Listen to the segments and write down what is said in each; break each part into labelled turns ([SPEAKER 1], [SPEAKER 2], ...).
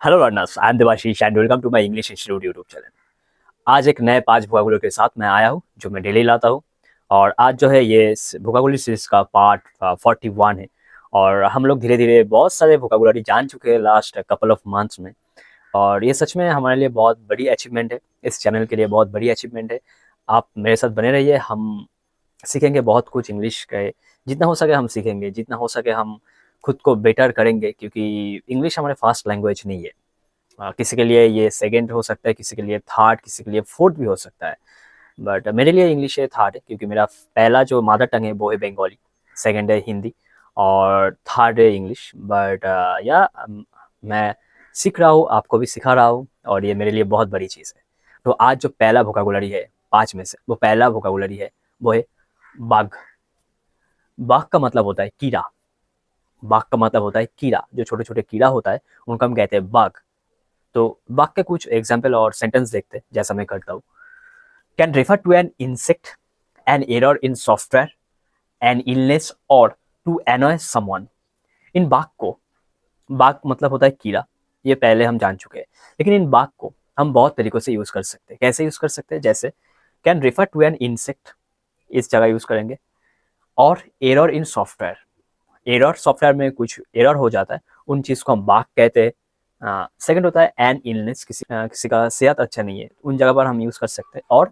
[SPEAKER 1] Hello learners, I am Devashish and welcome to my English institute YouTube channel. आज एक नए 5 vocabulary के साथ मैं आया हूँ जो मैं डेली लाता हूँ। और आज जो है ये वोकैबुलरी सीरीज का पार्ट 41 है। और हम लोग धीरे धीरे बहुत सारे वोकैबुलरी जान चुके हैं लास्ट कपल ऑफ मंथ्स में। और ये सच में हमारे लिए बहुत बड़ी अचीवमेंट है, इस चैनल के लिए बहुत बड़ी अचीवमेंट है। आप मेरे साथ बने रहिए, हम सीखेंगे बहुत कुछ इंग्लिश के। जितना हो सके हम सीखेंगे, जितना हो सके हम खुद को बेटर करेंगे, क्योंकि इंग्लिश हमारे फास्ट लैंग्वेज नहीं है। किसी के लिए ये सेकंड हो सकता है, किसी के लिए थर्ड, किसी के लिए फोर्थ भी हो सकता है। बट मेरे लिए इंग्लिश है थर्ड है, क्योंकि मेरा पहला जो मदर टंग है वो है बंगाली, सेकंड है हिंदी और थर्ड है इंग्लिश। बट मैं सीख रहा हूँ, आपको भी सिखा रहा हूँ, और ये मेरे लिए बहुत बड़ी चीज़ है। तो आज जो पहला वोकैबुलरी है 5 में से, वो पहला वोकैबुलरी है वो है बाघ। बाघ का मतलब होता है कीड़ा। बाघ का मतलब होता है कीड़ा, जो छोटे छोटे कीड़ा होता है उनको हम कहते हैं बाघ। तो बाघ के कुछ एग्जाम्पल और सेंटेंस देखते हैं, जैसा मैं करता हूँ। Can refer to an insect, an error in software, an illness or to annoy someone. इन बाघ को, बाघ मतलब होता है कीड़ा, ये पहले हम जान चुके हैं। लेकिन इन बाघ को हम बहुत तरीकों से यूज कर सकते हैं। कैसे यूज कर सकते हैं? जैसे can refer to an insect, इस जगह यूज करेंगे। और error in software, error software में कुछ एरर हो जाता है, उन चीज को हम बाघ कहते हैं। सेकंड होता है एन इलनेस, किसी का सेहत अच्छा नहीं है, उन जगह पर हम यूज कर सकते हैं। और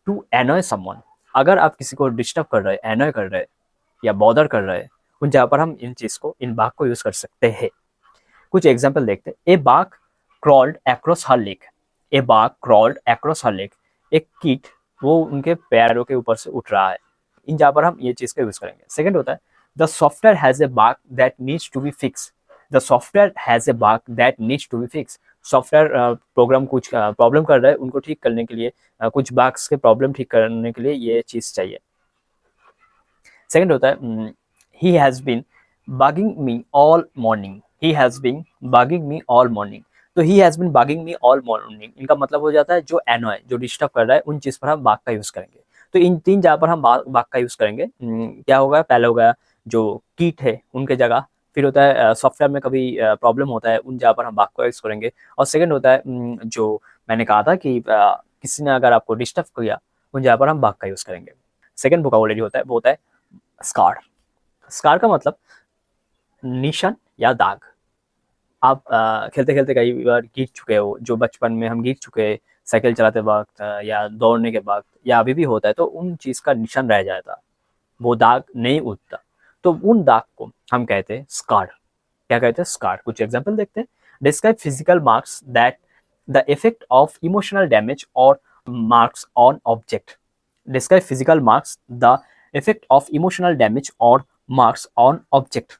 [SPEAKER 1] टू एनॉय समवन, अगर आप किसी को डिस्टर्ब कर रहे हैं, एनॉय कर रहे हैं या बॉदर कर रहे हैं, उन जगह पर हम इन चीज को, इन बाघ को यूज कर सकते हैं। कुछ एग्जाम्पल देखते हैं। ए बाघ क्रॉल्ड अक्रॉस हर लेग, ए बाघ क्रॉल्ड अक्रॉस हर लेग। एक कीट वो उनके पैरों के ऊपर से उठ रहा है, इन जगह पर हम ये चीज का यूज करेंगे। सेकंड होता है the software has a bug that needs to be fix, the software has a bug that needs to be fix. Software program कुछ प्रॉब्लम कर रहा है, उनको ठीक करने के लिए, कुछ बग्स के प्रॉब्लम ठीक करने के लिए ये चीज चाहिए। सेकंड होता है he has been bugging me all morning, he has been bugging me all morning. तो he has been bugging me all morning, इनका मतलब हो जाता है जो एनॉय, जो डिस्टर्ब कर रहा है, उन चीज पर हम बाग का यूज करेंगे। तो इन तीन जगह पर हम बाग का यूज करेंगे। क्या होगा? पहला होगा जो कीट है उनके जगह। फिर होता है सॉफ्टवेयर में कभी प्रॉब्लम होता है, उन जगह पर हम बाग का यूज करेंगे। और सेकंड होता है जो मैंने कहा था कि किसी ने अगर आपको डिस्टर्ब किया, उन जगह पर हम बाग का यूज करेंगे। सेकंड वोकैबुलरी होता है वो होता है स्कार। स्कार का मतलब निशान या दाग। आप खेलते खेलते कई बार गिर चुके हो, जो बचपन में हम गिर चुके हैं, साइकिल चलाते वक्त या दौड़ने के वक्त, या अभी भी होता है, तो उन चीज का निशान रह जाता, वो दाग नहीं उठता। तो उन दाग को हम कहते हैं स्कार। क्या कहते हैं? स्कार। कुछ एग्जाम्पल देखते हैं। Describe physical marks that the effect of emotional damage और marks on object. Describe physical marks the effect of emotional damage और marks on object.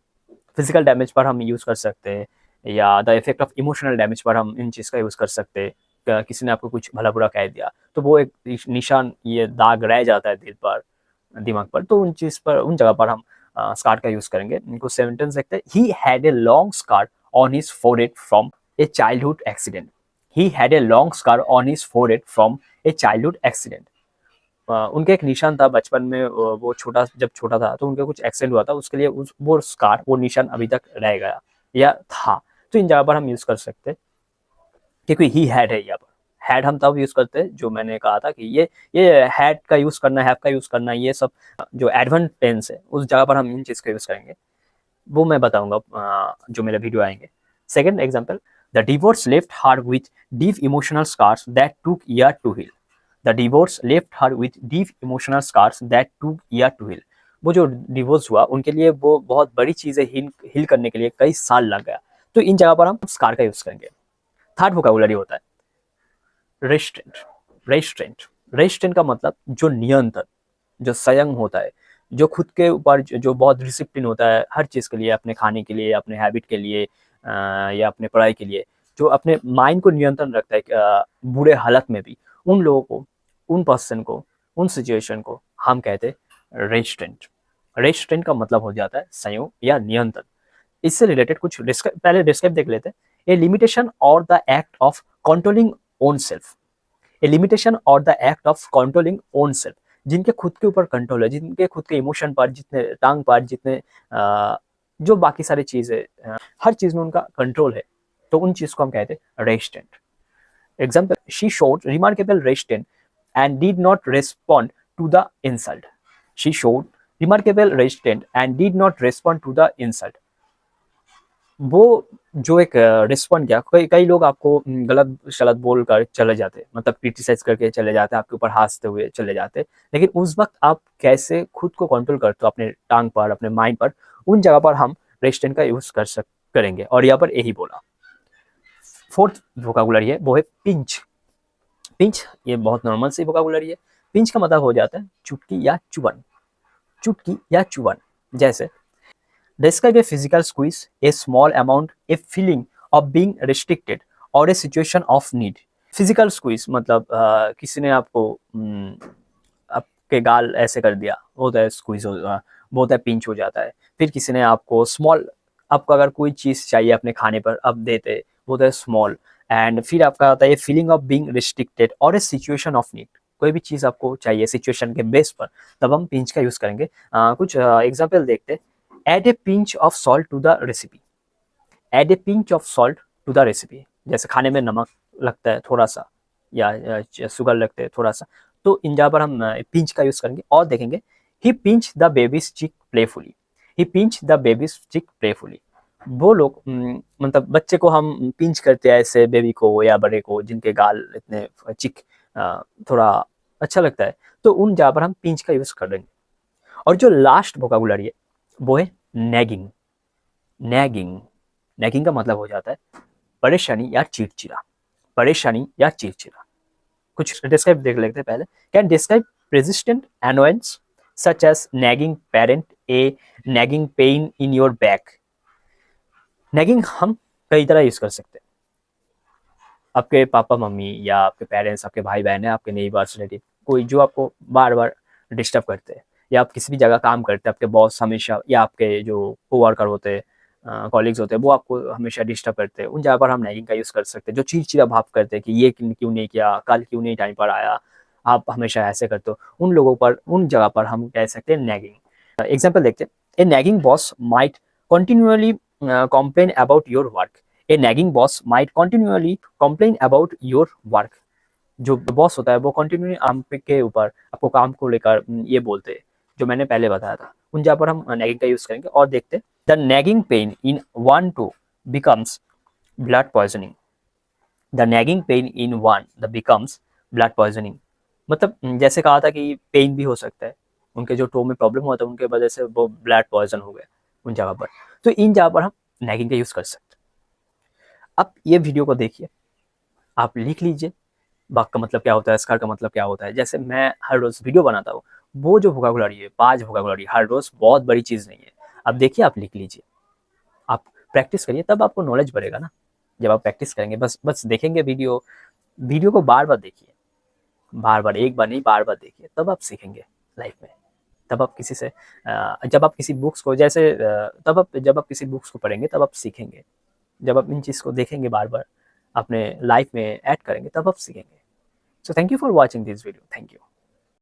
[SPEAKER 1] Physical damage पर हम यूज कर सकते हैं, या the effect of emotional damage पर हम इन चीज का यूज कर सकते हैं। किसी ने आपको कुछ भला बुरा कह दिया, तो वो एक निशान, ये दाग रह जाता है दिल पर, दिमाग पर, तो उन चीज पर, उन जगह पर हम स्कार का यूज करेंगे। इनको सेंटेंस देखते हैं। He had a long scar on his forehead from A childhood accident. He had a long scar on his forehead from A childhood accident. उनका एक निशान था बचपन में, वो छोटा, जब छोटा था तो उनका कुछ एक्सीडेंट हुआ था, उसके लिए वो स्कार, वो निशान अभी तक रह गया या था। तो इन जगह पर हम यूज कर सकते हैं, क्योंकि ही हैड है यहाँ पर। हैड हम तब यूज करते हैं, जो मैंने कहा था कि ये हैड का यूज करना, हैव का यूज करना, ये सब जो एडवांस टेंस है, उस जगह पर हम इन चीज का यूज करेंगे। वो मैं बताऊंगा जो मेरे वीडियो आएंगे। Second example, the divorce left her with deep emotional scars that took year to heal. The divorce left her with deep emotional scars that took year to heal. वो जो डिवोर्स हुआ, उनके लिए वो बहुत बड़ी चीजें हील करने के लिए कई साल लग गया। तो इन जगह पर हम स्कार का यूज करेंगे। थर्ड वोकैबुलरी होता है रेस्ट्रेंट। रेस्ट्रेंट, रेस्ट्रेंट का मतलब जो नियंत्रण, जो संयम होता है, जो खुद के ऊपर, जो बहुत डिसिप्लिन होता है हर चीज़ के लिए, अपने खाने के लिए, अपने हैबिट के लिए, या अपने पढ़ाई के लिए, जो अपने माइंड को नियंत्रण रखता है बुरे हालत में भी, उन लोगों को, उन पर्सन को, उन सिचुएशन को हम कहते हैं रेस्ट्रेंट। रेस्ट्रेंट का मतलब हो जाता है संयम या नियंत्रण। इससे रिलेटेड कुछ पहले डिस्क्राइब देख लेते हैं। ए लिमिटेशन और the act of controlling own self. A limitation और the act of controlling own self, जिनके खुद के ऊपर कंट्रोल है, जिनके खुद के इमोशन पर, जितने टांग पर, जितने जो बाकी सारी चीजें, हर चीज में उनका कंट्रोल है, तो उन चीज़ को हम कहते हैं restraint. Example, she showed remarkable restraint and did not respond to the insult. She showed remarkable restraint and did not respond to the insult. वो जो एक रिस्पॉन्ड किया, कई कई लोग आपको गलत शलत बोल कर चले जाते हैं, मतलब क्रिटिसाइज करके चले जाते हैं, आपके ऊपर हंसते हुए चले जाते हैं, लेकिन उस वक्त आप कैसे खुद को कंट्रोल करते हो अपने टांग पर, अपने माइंड पर, उन जगह पर हम रेस्टेंट का यूज करेंगे। और यहाँ पर यही बोला। फोर्थ वोकाबुलरी है वो है पिंच। पिंच ये बहुत नॉर्मल सी वोकाबुलरी है। पिंच का मतलब हो जाता है चुटकी या चुबन। चुटकी या चुबन। जैसे describe a physical squeeze, a small amount, a feeling of being restricted or a situation of need। Physical squeeze मतलब किसी ने आपको आपके गाल ऐसे कर दिया, वो होता है स्क्वीज, वो होता है पिंच हो जाता है। फिर किसी ने आपको स्मॉल, आपको अगर कोई चीज़ चाहिए अपने खाने पर अब देते, वो होता है स्मॉल। एंड फिर आपका आता है फीलिंग ऑफ बीइंग रिस्ट्रिक्टेड और ए सिचुएशन ऑफ नीड। कोई भी चीज़ आपको चाहिए सिचुएशन के बेस पर, तब हम पिंच का यूज़ करेंगे। कुछ एग्जाम्पल देखते हैं। Add a pinch of salt to the recipe। Add a pinch of salt to the recipe। जैसे खाने में नमक लगता है थोड़ा सा, या शुगर लगते हैं थोड़ा सा, तो इन जगह पर हम पिंच का यूज करेंगे। और देखेंगे ही पिंच द बेबीज चिक playfully. He pinch the babies चिक प्लेफुली। वो लोग मतलब बच्चे को हम पिंच करते हैं ऐसे, बेबी को या बड़े को जिनके गाल इतने चिक थोड़ा अच्छा लगता है, तो उन जगह पर हम पिंच का यूज करेंगे। और जो लास्ट वोकाबुलरी है वो है नैगिंग। नैगिंग, नैगिंग का मतलब हो जाता है परेशानी या चिड़चिड़ा। परेशानी या चिड़चिड़ा। कुछ डिस्क्राइब देख लेते हैं पहले। Can describe resistant annoyance such as nagging parent, a nagging pain in your back. Nagging हम कई तरह यूज कर सकते हैं। आपके पापा मम्मी या आपके पेरेंट्स, आपके भाई बहन है, आपके नेबर्स रिलेटिव, कोई जो आपको बार बार डिस्टर्ब करते हैं, या आप किसी भी जगह काम करते हैं, आपके बॉस हमेशा, या आपके जो कोवर्कर होते हैं, कॉलीग्स होते हैं, वो आपको हमेशा डिस्टर्ब करते हैं, उन जगह पर हम नैगिंग का यूज़ कर सकते हैं। जो चिड़चिड़ा भाव करते हैं कि ये क्यों नहीं किया, कल क्यों नहीं टाइम पर आया, आप हमेशा ऐसे करते हो, उन लोगों पर, उन जगह पर हम कह सकते हैं नैगिंग। एग्जाम्पल देखते हैं। A nagging boss might continually complain about your work। A nagging boss might continually complain about your work। जो बॉस होता है वो कंटिन्यूअली आपके ऊपर, आपको काम को लेकर ये बोलते हैं, जो मैंने पहले बताया था, उन जगह पर हम नैगिंग का यूज करेंगे। और देखते हैं the nagging pain in one two becomes blood poisoning. The nagging pain in one the becomes blood poisoning. मतलब जैसे कहा था कि पेन भी हो सकता है, उनके जो टो में प्रॉब्लम हुआ था उनके वजह से वो ब्लड पॉइजन हो गए उन जगह पर, तो इन जगह पर हम नैगिंग का यूज कर सकते हैं। अब ये वीडियो को देखिए, आप लिख लीजिए बाग का मतलब क्या होता है, स्कार का मतलब क्या होता है। जैसे मैं हर रोज वीडियो बनाता हूँ, वो जो वोकाबुलरी है, 5 वोकाबुलरी हर रोज, बहुत बड़ी चीज नहीं है। अब देखिए, आप लिख लीजिए, आप प्रैक्टिस करिए, तब आपको नॉलेज बढ़ेगा ना। जब आप प्रैक्टिस करेंगे, बस देखेंगे वीडियो, वीडियो को बार बार देखिए, बार बार, एक बार नहीं बार बार देखिए, तब आप सीखेंगे लाइफ में। तब आप किसी से जब आप किसी बुक्स को जैसे जब आप किसी बुक्स को पढ़ेंगे तब आप सीखेंगे। जब आप इन चीज़ को देखेंगे बार बार, अपने लाइफ में ऐड करेंगे, तब आप सीखेंगे। So thank you for watching this video. Thank you.